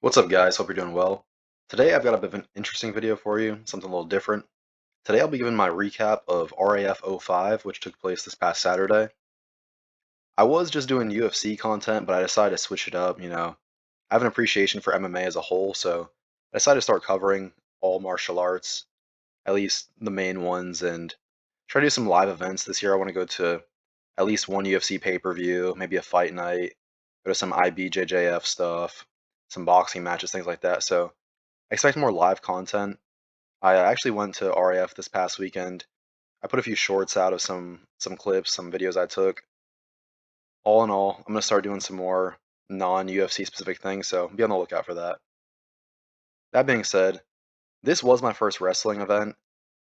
What's up, guys? Hope you're doing well. Today I've got a bit of an interesting video for you, something a little different. Today I'll be giving my recap of RAF 05, which took place this past Saturday. I was just doing UFC content, but I decided to switch it up. I have an appreciation for MMA as a whole, so I decided to start covering all martial arts, at least the main ones, and try to do some live events this year. I want to go to at least one UFC pay-per-view, maybe a fight night, go to some IBJJF stuff, some boxing matches, things like that. So I expect more live content. I actually went to RAF this past weekend. I put a few shorts out of some clips, some videos I took. All in all, I'm gonna start doing some more non-UFC specific things, so be on the lookout for that. That being said, this was my first wrestling event.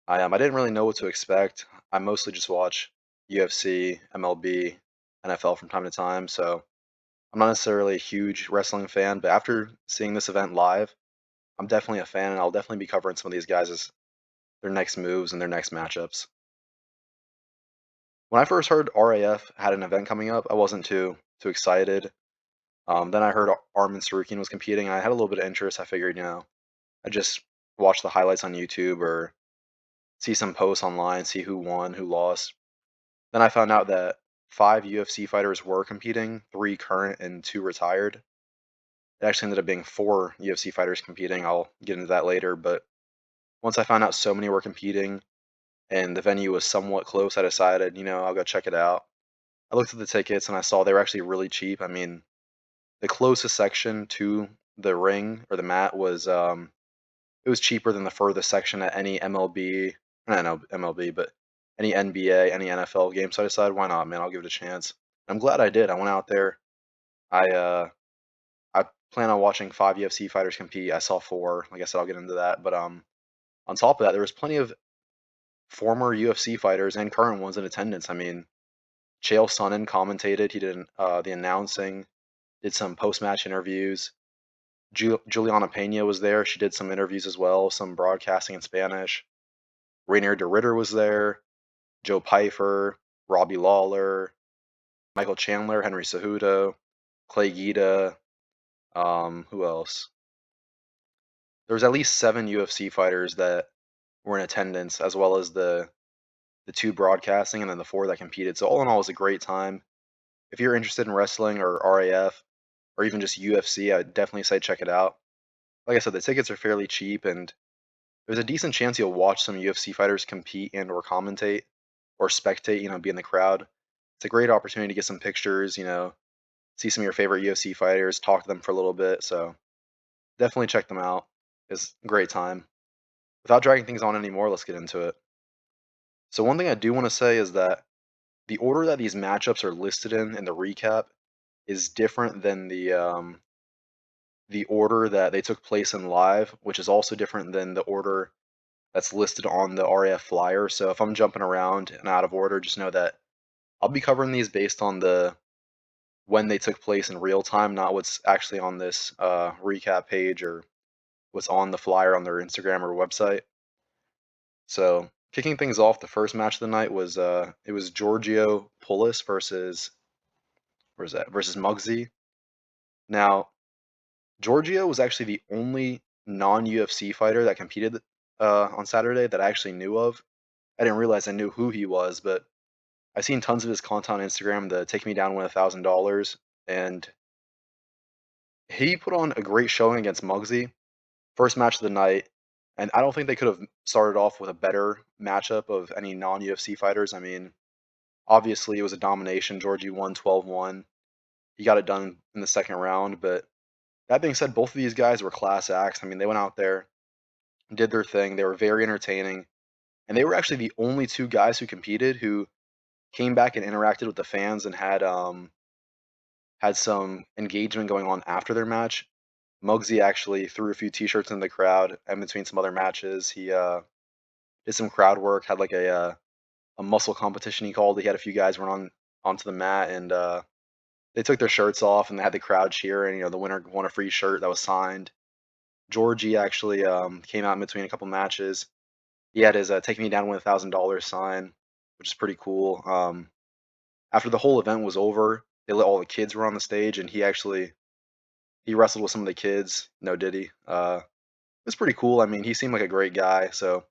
I didn't really know what to expect. I mostly just watch UFC, MLB, NFL from time to time, so I'm not necessarily a huge wrestling fan, but after seeing this event live, I'm definitely a fan, and I'll definitely be covering some of these guys' their next moves and their next matchups. When I first heard RAF had an event coming up, I wasn't too excited. Then I heard Arman Sarukyan was competing. I had a little bit of interest. I figured, I'd just watch the highlights on YouTube or see some posts online, see who won, who lost. Then I found out that five UFC fighters were competing, three current and two retired. It actually ended up being four UFC fighters competing. I'll get into that later. But once I found out so many were competing and the venue was somewhat close, I decided, I'll go check it out. I looked at the tickets and I saw they were actually really cheap. I mean, the closest section to the ring or the mat was it was cheaper than the furthest section at any MLB, I don't know MLB, but any NBA, any NFL game. So I decided, why not, man? I'll give it a chance. I'm glad I did. I went out there. I plan on watching five UFC fighters compete. I saw four. Like I said, I'll get into that. But on top of that, there was plenty of former UFC fighters and current ones in attendance. I mean, Chael Sonnen commentated. He did the announcing, did some post-match interviews. Juliana Pena was there. She did some interviews as well, some broadcasting in Spanish. Rainier de Ritter was there. Joe Pyfer, Robbie Lawler, Michael Chandler, Henry Cejudo, Clay Guida. Who else? There was at least seven UFC fighters that were in attendance, as well as the two broadcasting and then the four that competed. So all in all, it was a great time. If you're interested in wrestling or RAF or even just UFC, I'd definitely say check it out. Like I said, the tickets are fairly cheap, and there's a decent chance you'll watch some UFC fighters compete and or commentate or spectate, be in the crowd. It's a great opportunity to get some pictures, see some of your favorite UFC fighters, talk to them for a little bit. So definitely check them out. It's a great time. Without dragging things on anymore, let's get into it. So one thing I do want to say is that the order that these matchups are listed in the recap is different than the order that they took place in live, which is also different than the order that's listed on the RAF flyer. So if I'm jumping around and out of order, just know that I'll be covering these based on the when they took place in real time, not what's actually on this recap page or what's on the flyer on their Instagram or website. So kicking things off, the first match of the night was it was Giorgio Pulis versus Muggsy. Now Giorgio was actually the only non-UFC fighter that competed on Saturday that I actually knew of. I didn't realize I knew who he was, but I've seen tons of his content on Instagram. The Take Me Down with $1,000, and he put on a great showing against Muggsy. First match of the night, and I don't think they could have started off with a better matchup of any non-UFC fighters. I mean, obviously it was a domination. Georgie won 12-1. He got it done in the second round, but that being said, both of these guys were class acts. I mean, they went out there, did their thing. They were very entertaining, and they were actually the only two guys who competed who came back and interacted with the fans and had some engagement going on after their match. Muggsy actually threw a few T-shirts in the crowd in between some other matches. He did some crowd work, had like a muscle competition. He called. He had a few guys run onto the mat, and they took their shirts off, and they had the crowd cheering. The winner won a free shirt that was signed. Georgie actually came out in between a couple matches. He had his "Take Me Down with $1,000" sign, which is pretty cool. After the whole event was over, they let all the kids run on the stage, and he actually He wrestled with some of the kids. No, did he? It was pretty cool. I mean, he seemed like a great guy. So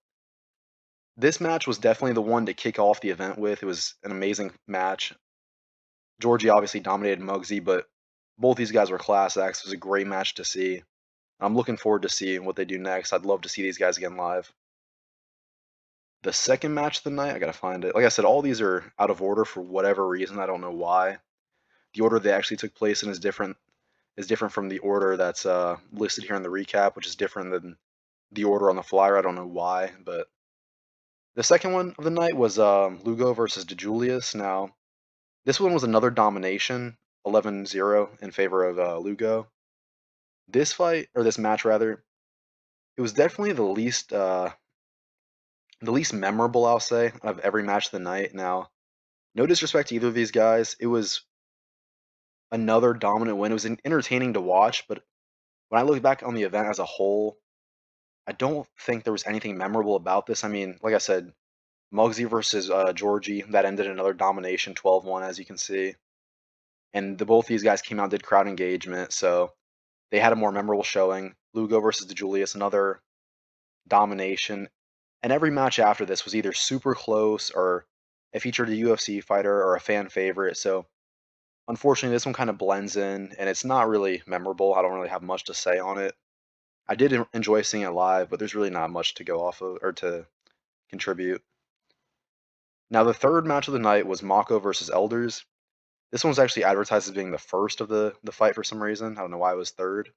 this match was definitely the one to kick off the event with. It was an amazing match. Georgie obviously dominated Muggsy, but both these guys were class acts. It was a great match to see. I'm looking forward to seeing what they do next. I'd love to see these guys again live. The second match of the night, I gotta find it. Like I said, all these are out of order for whatever reason. I don't know why. The order they actually took place in is different from the order that's listed here in the recap, which is different than the order on the flyer. I don't know why, but the second one of the night was Lugo versus DeJulius. Now, this one was another domination, 11-0 in favor of Lugo. This fight, or this match rather, it was definitely the least memorable, I'll say, of every match of the night. Now, no disrespect to either of these guys, it was another dominant win. It was entertaining to watch, but when I look back on the event as a whole, I don't think there was anything memorable about this. I mean, like I said, Muggsy versus Georgie, that ended in another domination, 12-1, as you can see. And both these guys came out, did crowd engagement, so they had a more memorable showing. Lugo versus DeJulius, another domination. And every match after this was either super close or it featured a UFC fighter or a fan favorite. So unfortunately, this one kind of blends in and it's not really memorable. I don't really have much to say on it. I did enjoy seeing it live, but there's really not much to go off of or to contribute. Now, the third match of the night was Mako versus Elders. This one was actually advertised as being the first of the fight for some reason. I don't know why it was third.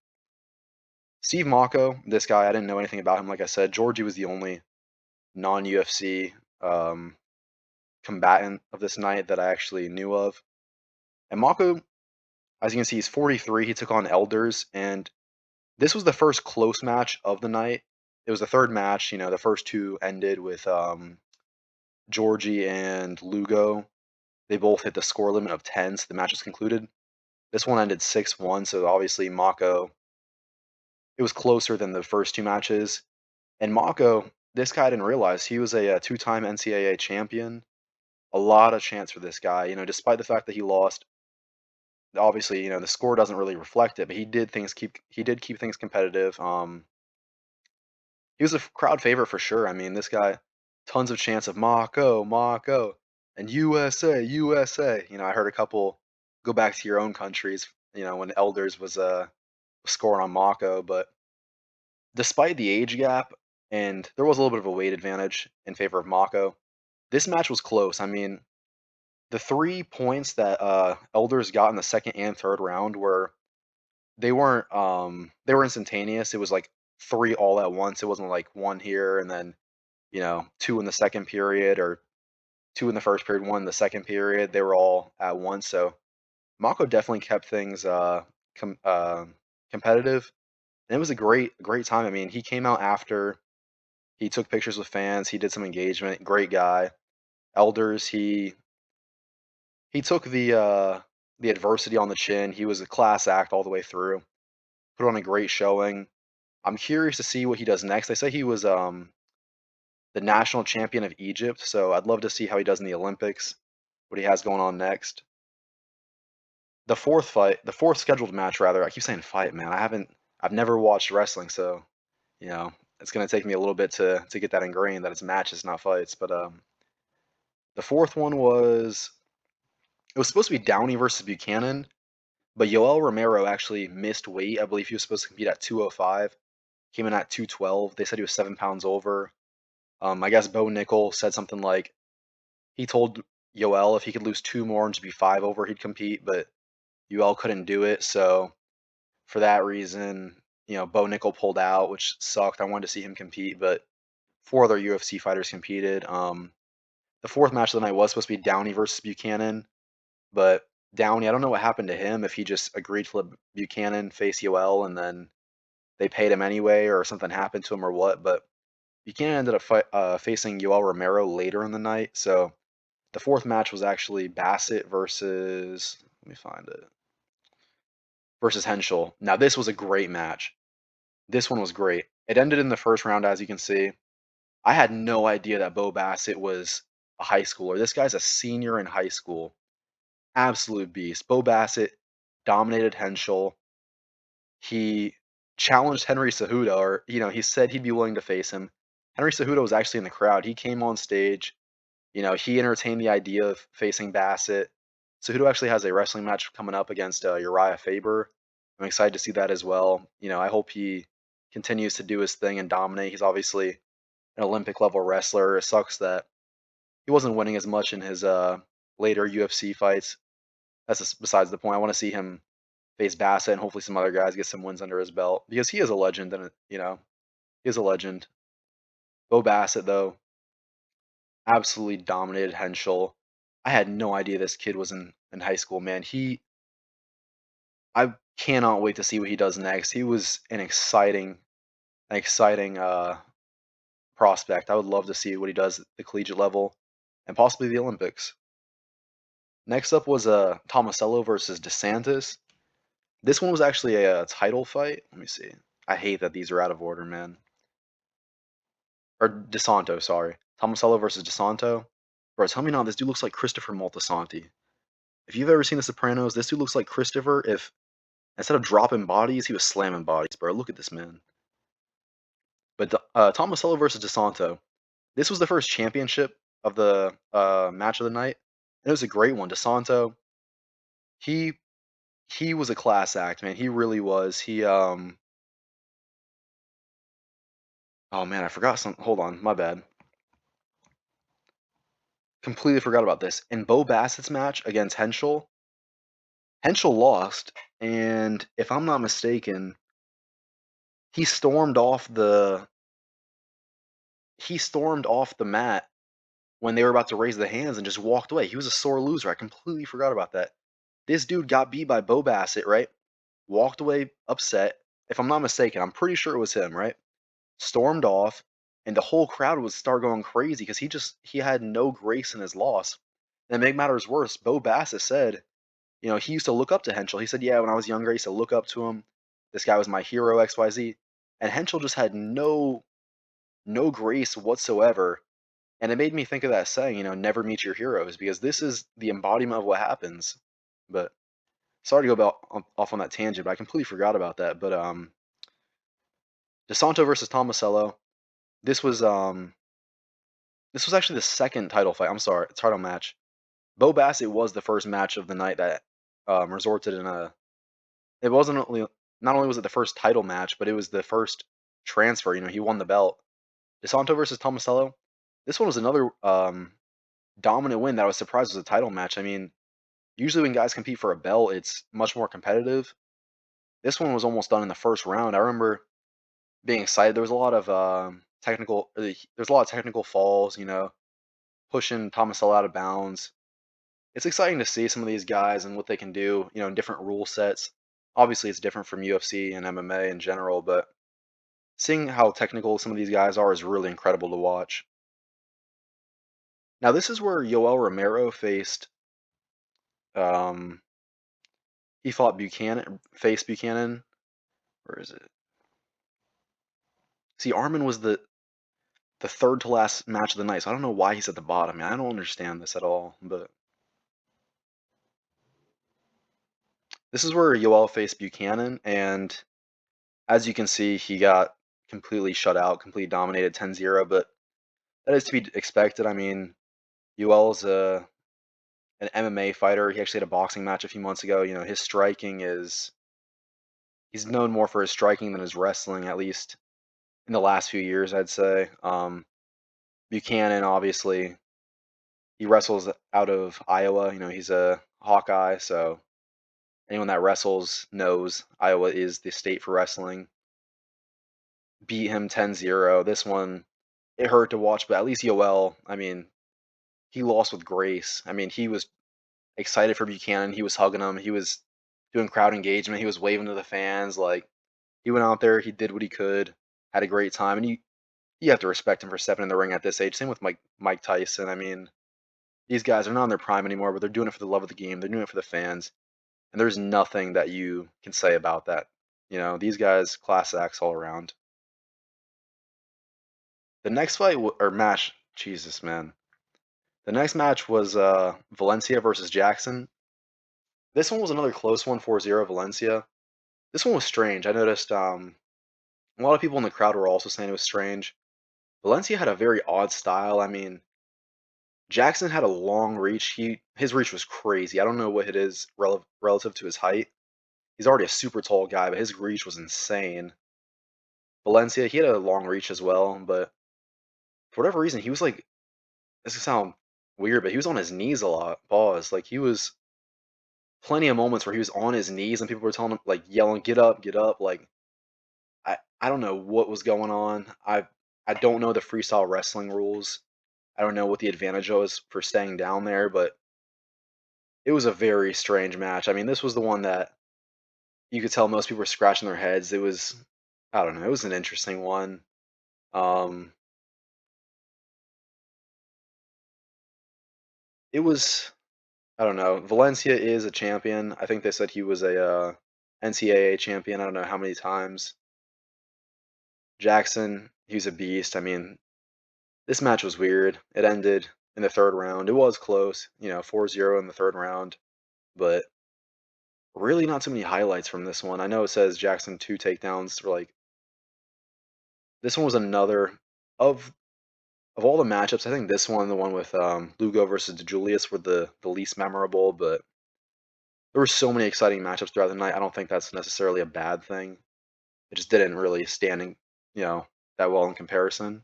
Steve Mako, this guy, I didn't know anything about him. Like I said, Georgie was the only non-UFC um, combatant of this night that I actually knew of. And Mako, as you can see, he's 43. He took on Elders, and this was the first close match of the night. It was the third match. The first two ended with Georgie and Lugo. They both hit the score limit of 10, so the match was concluded. This one ended 6-1, so obviously Mako, it was closer than the first two matches. And Mako, this guy I didn't realize, he was a two-time NCAA champion. A lot of chance for this guy, despite the fact that he lost. Obviously, the score doesn't really reflect it, but he did keep things competitive. He was a crowd favorite for sure. I mean, this guy, tons of chants of Mako, Mako, and USA, USA. I heard a couple go back to your own countries. When Elders was scoring on Mako, but despite the age gap, and there was a little bit of a weight advantage in favor of Mako, this match was close. I mean, the 3 points that Elders got in the second and third round they were instantaneous. It was like 3 all at once. It wasn't like 1 here and then, 2 in the second period or 2 in the first period, 1 in the second period. They were all at once. So Mako definitely kept things competitive. And it was a great time. I mean, he came out after, he took pictures with fans, he did some engagement. Great guy. Elders, he took the adversity on the chin. He was a class act all the way through. Put on a great showing. I'm curious to see what he does next. They say he was the national champion of Egypt, so I'd love to see how he does in the Olympics. What he has going on next. The fourth scheduled match rather. I keep saying fight, man. I've never watched wrestling, so it's gonna take me a little bit to get that ingrained that it's matches, not fights. But the fourth one it was supposed to be Downey versus Buchanan, but yoelromero actually missed weight. I believe he was supposed to compete at 205. Came in at 212. They said he was 7 pounds over. I guess Bonickal said something like he told Yoel if he could lose 2 more and just be 5 over, he'd compete, but Yoel couldn't do it. So for that reason, Bonickal pulled out, which sucked. I wanted to see him compete, but 4 other UFC fighters competed. The fourth match of the night was supposed to be Downey versus Buchanan, but Downey, I don't know what happened to him, if he just agreed to let Buchanan face Yoel and then they paid him anyway or something happened to him or what, but Buchanan ended up facing yoelromero later in the night. So the fourth match was actually Bassett versus, let me find it, versus Henschel. Now, this was a great match. This one was great. It ended in the first round, as you can see. I had no idea that Bo Bassett was a high schooler. This guy's a senior in high school. Absolute beast. Bo Bassett dominated Henschel. he challenged Henry Cejudo, or he said he'd be willing to face him. Henry Cejudo was actually in the crowd. He came on stage. He entertained the idea of facing Bassett. Cejudo actually has a wrestling match coming up against Uriah Faber. I'm excited to see that as well. I hope he continues to do his thing and dominate. He's obviously an Olympic level wrestler. It sucks that he wasn't winning as much in his later UFC fights. That's just besides the point. I want to see him face Bassett and hopefully some other guys get some wins under his belt because he is a legend and he is a legend. Bo Bassett though absolutely dominated Henschel. I had no idea this kid was in high school, man. I cannot wait to see what he does next. He was an exciting prospect. I would love to see what he does at the collegiate level and possibly the Olympics. Next up was Tomasello versus DeSantis. This one was actually a title fight. Let me see. I hate that these are out of order, man. Or DeSanto, sorry. Tomasello versus DeSanto. Bro, tell me now, this dude looks like Christopher Moltisanti. If you've ever seen The Sopranos, this dude looks like Christopher if instead of dropping bodies, he was slamming bodies, bro. Look at this man. But Tomasello versus DeSanto. This was the first championship of the match of the night. And it was a great one. DeSanto, he was a class act, man. He really was. Oh man, I forgot some. Hold on, my bad. Completely forgot about this. In Bo Bassett's match against Henschel, Henschel lost, and if I'm not mistaken, he stormed off the mat when they were about to raise the hands and just walked away. He was a sore loser. I completely forgot about that. This dude got beat by Bo Bassett, right? Walked away upset. If I'm not mistaken, I'm pretty sure it was him, right? Stormed off, and the whole crowd would start going crazy because he had no grace in his loss. And to make matters worse, Bo Bassett said, he used to look up to Henschel. He said, yeah, when I was younger, I used to look up to him. This guy was my hero, XYZ. And Henschel just had no grace whatsoever. And it made me think of that saying, never meet your heroes, because this is the embodiment of what happens. But sorry to go off on that tangent, but I completely forgot about that. But DeSanto versus Tomasello. This was actually the second title fight. I'm sorry, title match. Bo Bassett was the first match of the night that resorted in a. It wasn't only not only was it the first title match, but it was the first transfer. He won the belt. DeSanto versus Tomasello. This one was another dominant win that I was surprised was a title match. I mean, usually when guys compete for a belt, it's much more competitive. This one was almost done in the first round. I remember being excited. There was a lot of technical falls. Pushing Tomasello out of bounds. It's exciting to see some of these guys and what they can do. In different rule sets. Obviously, it's different from UFC and MMA in general, but seeing how technical some of these guys are is really incredible to watch. Now, this is where Yoel Romero he faced Buchanan. Where is it? See, Arman was the third to last match of the night, so I don't know why he's at the bottom. I don't understand this at all, but this is where Yoel faced Buchanan, and as you can see, he got completely shut out, completely dominated 10-0, but that is to be expected. I mean, Yoel's an MMA fighter. He actually had a boxing match a few months ago. His striking he's known more for his striking than his wrestling, at least in the last few years, I'd say. Buchanan, obviously, he wrestles out of Iowa. He's a Hawkeye, so anyone that wrestles knows Iowa is the state for wrestling. Beat him 10-0. This one, it hurt to watch, but at least Yoel, I mean, he lost with grace. I mean, he was excited for Buchanan. He was hugging him. He was doing crowd engagement. He was waving to the fans. Like, he went out there. He did what he could. Had a great time. And you have to respect him for stepping in the ring at this age. Same with Mike Tyson. I mean, these guys are not in their prime anymore, but they're doing it for the love of the game. They're doing it for the fans. And there's nothing that you can say about that. These guys, class acts all around. The next fight or match, Jesus, man. The next match was Valencia versus Jackson. This one was another close one, 4-0 Valencia. this one was strange. I noticed a lot of people in the crowd were also saying it was strange. Valencia had a very odd style. I mean, Jackson had a long reach. His reach was crazy. I don't know what it is relative to his height. He's already a super tall guy, but his reach was insane. Valencia, he had a long reach as well, but for whatever reason, he was like, this could sound weird, but he was on his knees a lot. Pause. Like he was plenty of moments where he was on his knees and people were telling him like yelling, get up, get up. Like I don't know what was going on. I don't know the freestyle wrestling rules. I don't know what the advantage was for staying down there, but it was a very strange match. I mean, this was the one that you could tell most people were scratching their heads. It was, I don't know, it was an interesting one. Um, it was, I don't know. Valencia is a champion. I think they said he was a NCAA champion. I don't know how many times. Jackson, he was a beast. I mean, this match was weird. It ended in the third round. It was close, 4-0 in the third round, but really not too many highlights from this one. I know it says Jackson 2 takedowns. For like this one was another of all the matchups. I think this one, the one with Lugo versus DeJulius, were the least memorable. But there were so many exciting matchups throughout the night. I don't think that's necessarily a bad thing. It just didn't really stand in, that well in comparison.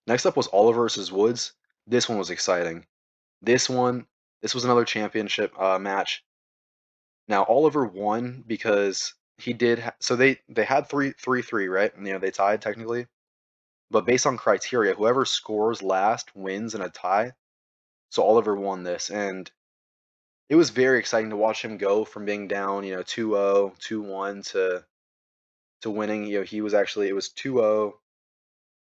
Next up was Oliver versus Woods. This one was exciting. This one, this was another championship match. Now Oliver won because he did. So they had 3-3, right? And, they tied technically, but based on criteria, whoever scores last wins in a tie. So Oliver won this, and it was very exciting to watch him go from being down, 2-0, 2-1 to winning. He was actually, it was 2-0,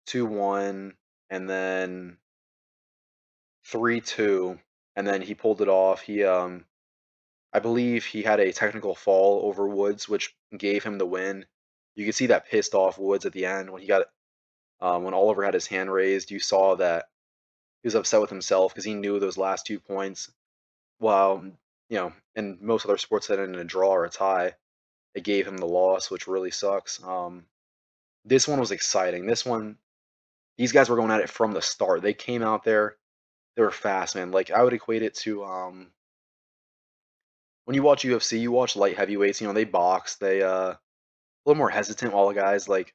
2-1, and then 3-2, and then he pulled it off. I believe he had a technical fall over Woods, which gave him the win. You could see that pissed off Woods at the end when he got when Oliver had his hand raised. You saw that he was upset with himself because he knew those last 2 points. While in most other sports that ended in a draw or a tie, it gave him the loss, which really sucks. This one was exciting. This one, these guys were going at it from the start. They came out there. They were fast, man. Like I would equate it to when you watch UFC, you watch light heavyweights. They box. They a little more hesitant. While the guys like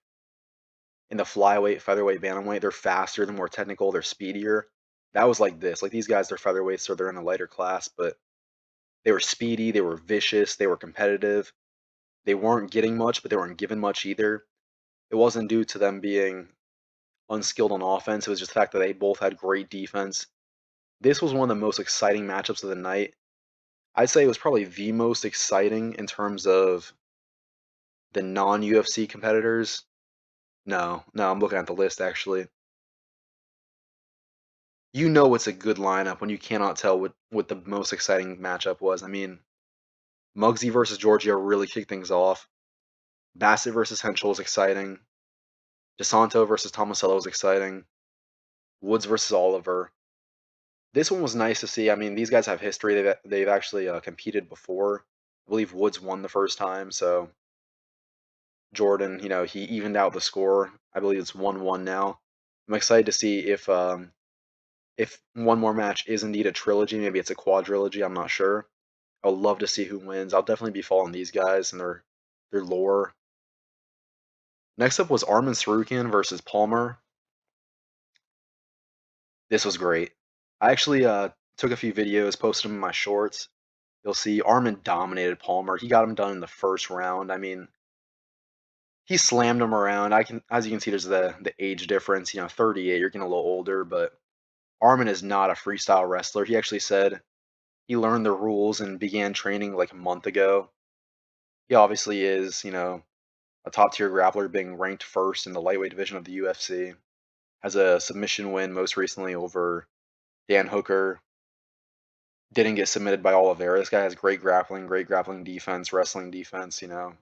in the flyweight, featherweight, bantamweight, they're faster, they're more technical, they're speedier. That was like this. Like these guys, they're featherweights, so they're in a lighter class, but they were speedy, they were vicious, they were competitive. They weren't getting much, but they weren't given much either. It wasn't due to them being unskilled on offense. It was just the fact that they both had great defense. This was one of the most exciting matchups of the night. I'd say it was probably the most exciting in terms of the non-UFC competitors. No, no, I'm looking at the list actually. It's a good lineup when you cannot tell what the most exciting matchup was. I mean, Muggsy versus Giorgio really kicked things off. Bassett versus Henschel was exciting. DeSanto versus Tomasello was exciting. Woods versus Oliver. This one was nice to see. I mean, these guys have history. They've actually competed before. I believe Woods won the first time, so Jordan, he evened out the score. I believe it's 1-1 now. I'm excited to see if one more match is indeed a trilogy. Maybe it's a quadrilogy. I'm not sure. I would love to see who wins. I'll definitely be following these guys and their lore. Next up was Arman Sarukyan versus Palmer. This was great. I actually took a few videos, posted them in my shorts. You'll see Arman dominated Palmer. He got him done in the first round. I mean, he slammed him around. As you can see, there's the age difference. 38. You're getting a little older, but Arman is not a freestyle wrestler. He actually said he learned the rules and began training like a month ago. He obviously is, a top tier grappler, being ranked first in the lightweight division of the UFC. Has a submission win most recently over Dan Hooker. Didn't get submitted by Oliveira. This guy has great grappling defense, wrestling defense. And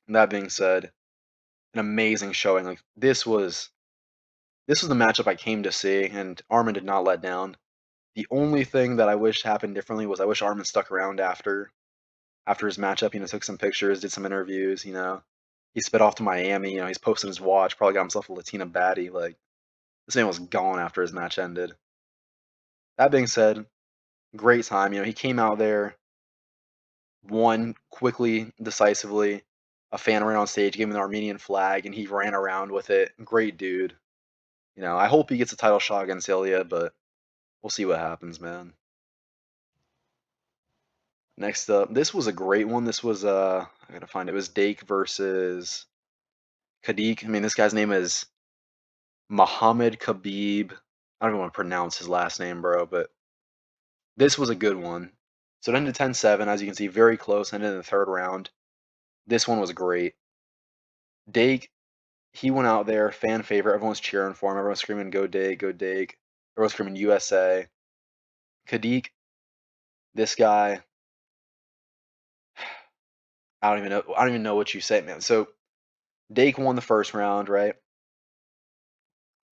that being said, an amazing showing. Like this was the matchup I came to see, and Arman did not let down. The only thing that I wish happened differently was I wish Arman stuck around after his matchup. Took some pictures, did some interviews. He sped off to Miami. He's posting his watch. Probably got himself a Latina baddie. Like this man was gone after his match ended. That being said, great time. He came out there, won quickly, decisively. A fan ran on stage, gave him the Armenian flag, and he ran around with it. Great dude. I hope he gets a title shot against Ilya, but we'll see what happens, man. Next up, this was a great one. This was I gotta find it. It was Dake versus Kadik. I mean, this guy's name is Mohammed Khabib. I don't even want to pronounce his last name, bro, but this was a good one. So it ended 10-7, as you can see, very close, ended in the third round. This one was great. Dake, he went out there, fan favorite. Everyone's cheering for him. Everyone's screaming, "Go Dake, go Dake." Everyone's screaming, "USA." Kadik, this guy, I don't even know what you say, man. So Dake won the first round, right?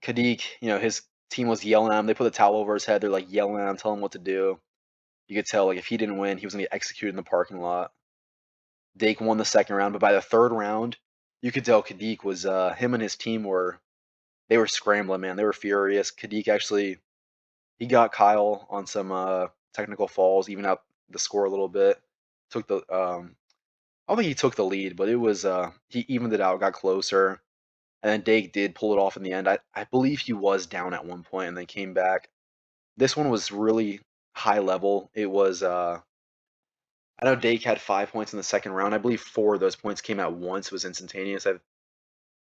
Kadik, his team was yelling at him. They put the towel over his head. They're like yelling at him, telling him what to do. You could tell, like, if he didn't win, he was gonna get executed in the parking lot. Dake won the second round, but by the third round, you could tell Kadik was him and his team were scrambling, man. They were furious. Kadik actually he got Kyle on some technical falls, even out the score a little bit. Took the I don't think he took the lead, but it was he evened it out, got closer, and then Dake did pull it off in the end. I believe he was down at one point and then came back. This one was really high level. It was I know Dake had 5 points in the second round. I believe 4 of those points came at once. It was instantaneous.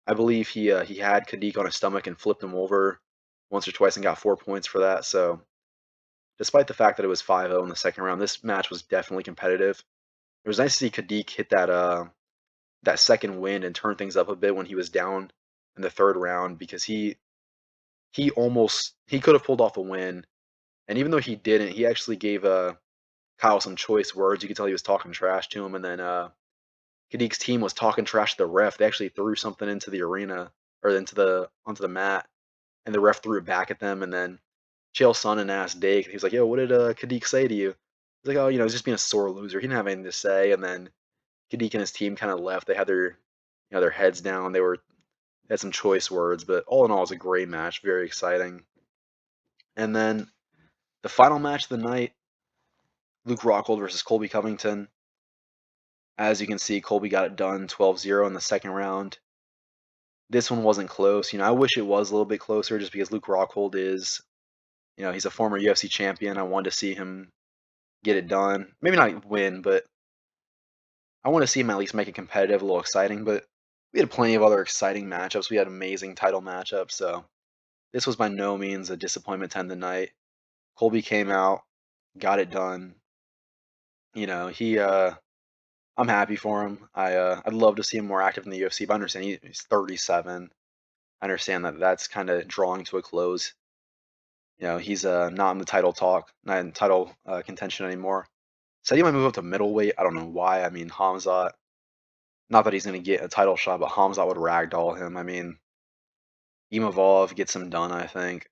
I believe he had Kadik on his stomach and flipped him over once or twice and got 4 points for that. So despite the fact that it was 5-0 in the second round, this match was definitely competitive. It was nice to see Kadik hit that second win and turn things up a bit when he was down in the third round, because he could have pulled off a win, and even though he didn't, he actually gave Kyle some choice words. You could tell he was talking trash to him, and then Kadik's team was talking trash to the ref. They actually threw something into the arena or onto the mat, and the ref threw it back at them. And then Chael Sonnen asked Dake, he was like, "Yo, what did Kadik say to you?" He's like, "Oh, he's just being a sore loser. He didn't have anything to say." And then Kadik and his team kind of left. They had their heads down. They had some choice words, but all in all, it was a great match, very exciting. And then the final match of the night, Luke Rockhold versus Colby Covington. As you can see, Colby got it done 12-0 in the second round. This one wasn't close. I wish it was a little bit closer, just because Luke Rockhold is, he's a former UFC champion. I wanted to see him get it done. Maybe not win, but I want to see him at least make it competitive, a little exciting. But we had plenty of other exciting matchups. We had amazing title matchups. So this was by no means a disappointment to end the night. Colby came out, got it done. He I'm happy for him. I'd love to see him more active in the UFC, but I understand he's 37. I understand that that's kind of drawing to a close. He's not in the title talk, not in title contention anymore. Said he might move up to middleweight. I don't know why. I mean, Hamzat, not that he's going to get a title shot, but Hamzat would ragdoll him. I mean, Imavov gets him done, I think.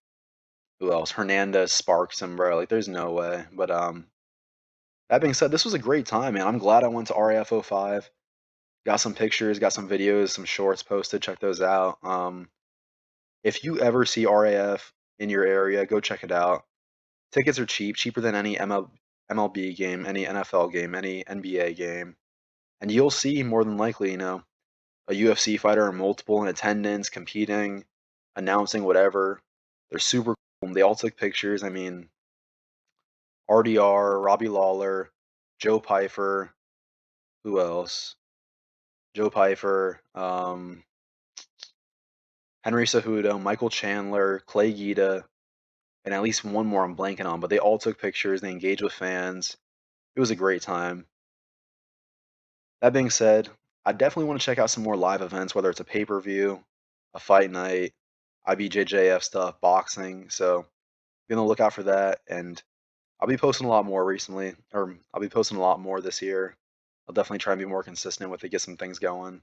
Who else? Hernandez sparks him, bro. Like, there's no way. But that being said, this was a great time, man. I'm glad I went to RAF 05. Got some pictures, got some videos, some shorts posted. Check those out. If you ever see RAF in your area, go check it out. Tickets are cheap, cheaper than any MLB game, any NFL game, any NBA game. And you'll see more than likely, a UFC fighter or multiple in attendance, competing, announcing, whatever. They're super cool. They all took pictures. I mean, RDR, Robbie Lawler, Joe Pyfer, who else? Joe Pyfer, Henry Cejudo, Michael Chandler, Clay Guida, and at least one more I'm blanking on, but they all took pictures. They engaged with fans. It was a great time. That being said, I definitely want to check out some more live events, whether it's a pay-per-view, a fight night, IBJJF stuff, boxing. So be on the lookout for that. And I'll be posting a lot more recently, or I'll be posting a lot more this year. I'll definitely try and be more consistent with it, get some things going.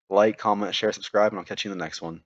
Like, comment, share, subscribe, and I'll catch you in the next one.